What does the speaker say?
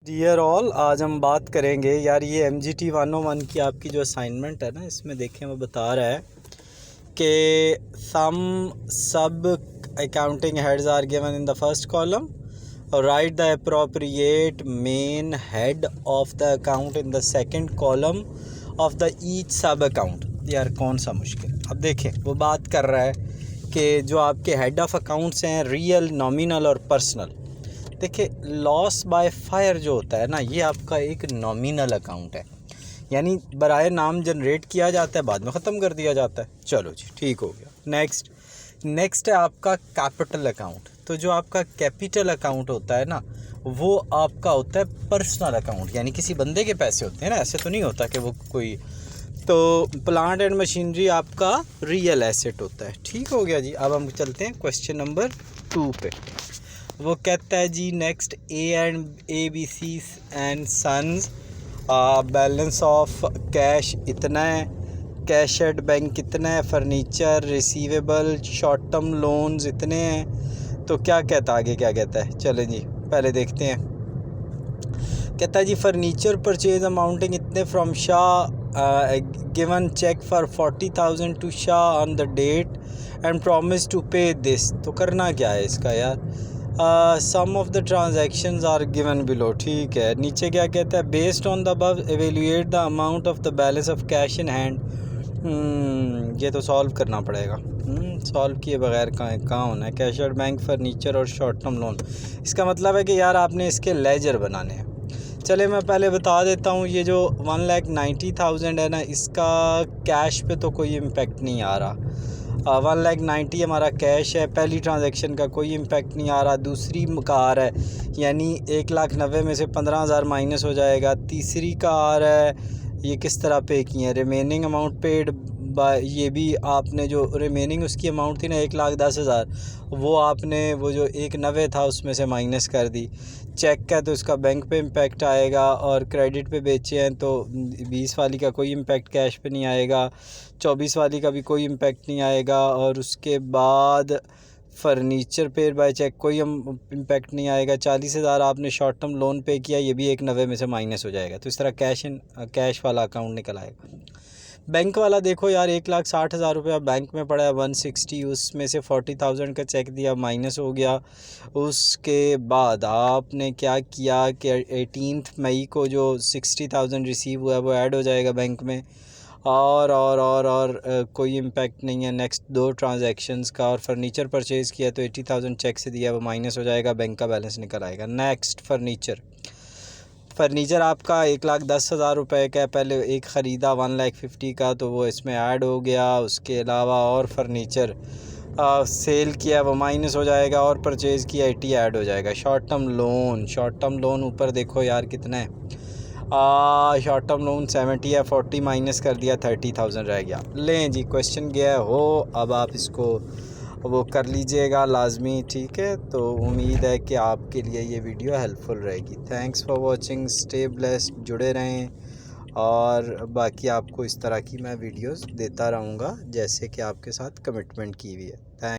Dear all, आज हम बात करेंगे यार ये MGT 101 की आपकी जो असाइनमेंट है ना, इसमें देखें वो बता रहा है कि some sub accounting heads are given in the first column और write the appropriate main head of the account in the second column of the each sub account. यार कौन सा मुश्किल। अब देखें वो बात कर रहा है कि जो आपके हेड ऑफ अकाउंट्स हैं रियल, नॉमिनल और पर्सनल। देखिए लॉस बाय फायर जो होता है ना, ये आपका एक नॉमिनल अकाउंट है, यानी बराए नाम जनरेट किया जाता है, बाद में ख़त्म कर दिया जाता है। चलो जी ठीक हो गया। नेक्स्ट है आपका कैपिटल अकाउंट। तो जो आपका कैपिटल अकाउंट होता है ना, वो आपका होता है पर्सनल अकाउंट, यानी किसी बंदे के पैसे होते हैं ना, ऐसे तो नहीं होता कि वो कोई। तो प्लांट एंड मशीनरी आपका रियल एसेट होता है। ठीक हो गया जी। अब हम चलते हैं क्वेश्चन नंबर 2 पे। वो कहता है जी next ABC and sons balance of cash इतना है, कैश एट बैंक कितना है, furniture, receivable, short term loans इतने हैं। तो क्या कहता है आगे, क्या कहता है, चलें जी पहले देखते हैं। कहता है जी फर्नीचर परचेज अमाउंटिंग इतने from Shah, given cheque for 40,000 to Shah on the date and promise to pay this. तो करना क्या है इसका यार। Some of the transactions are given below. ठीक है, नीचे क्या कहता है, based on the above evaluate the amount of the balance of cash in hand. ये तो सॉल्व करना पड़ेगा। सॉल्व किए बगैर कहाँ होना है। कैश एट बैंक, फर्नीचर और शॉर्ट टर्म लोन। इसका मतलब है कि यार आपने इसके लेजर बनाने हैं। चले मैं पहले बता देता हूँ, ये जो 1,90,000 है ना, इसका कैश पे तो कोई इम्पेक्ट नहीं आ रहा। 1,90,000 हमारा कैश है, पहली ट्रांजैक्शन का कोई इम्पेक्ट नहीं आ रहा। दूसरी का आ रहा है, यानी 1,90,000 में से 15,000 माइनस हो जाएगा। तीसरी का आ रहा है, ये किस तरह पे किए हैं, रिमेनिंग अमाउंट पेड बाय, ये भी आपने जो रिमेनिंग उसकी अमाउंट थी ना 1,10,000, वो आपने वो जो 1,90,000 था उसमें से माइनस कर दी। चेक का तो उसका बैंक पे इम्पेक्ट आएगा, और क्रेडिट पे बेचे हैं तो 20 वाली का कोई इम्पेक्ट कैश पे नहीं आएगा, 24 वाली का भी कोई इम्पेक्ट नहीं आएगा, और उसके बाद फर्नीचर पे बाय चेक कोई इम्पेक्ट नहीं आएगा। 40,000 आपने शॉर्ट टर्म लोन पे किया, ये भी 1,90,000 में से माइनस हो जाएगा। तो इस तरह कैश वाला अकाउंट निकल आएगा। बैंक वाला देखो यार, 1,60,000 रुपया बैंक में पड़ा है, 160, उसमें से 40,000 का चेक दिया, माइनस हो गया। उसके बाद आपने क्या किया कि 18 मई को जो 60,000 रिसीव हुआ है वो ऐड हो जाएगा बैंक में, और कोई इम्पेक्ट नहीं है नेक्स्ट 2 ट्रांजैक्शंस का। और फर्नीचर परचेज़ किया तो 80,000 चेक से दिया, वो माइनस हो जाएगा, बैंक का बैलेंस निकल आएगा। नेक्स्ट फर्नीचर आपका 1,10,000 रुपये का है, पहले एक ख़रीदा 1,50,000 का, तो वो इसमें ऐड हो गया। उसके अलावा और फर्नीचर सेल किया, वो माइनस हो जाएगा, और परचेज़ किया 80 ऐड हो जाएगा। शॉर्ट टर्म लोन ऊपर देखो यार कितना है, शॉर्ट टर्म लोन 70 है, 40 माइनस कर दिया, 30,000 रह गया। लें जी क्वेश्चन गया हो, अब आप इसको वो कर लीजिएगा लाजमी। ठीक है, तो उम्मीद है कि आपके लिए ये वीडियो हेल्पफुल रहेगी। Thanks for watching, stay blessed, जुड़े रहें, और बाकी आपको इस तरह की मैं वीडियोस देता रहूँगा जैसे कि आपके साथ कमिटमेंट की हुई है। थैंक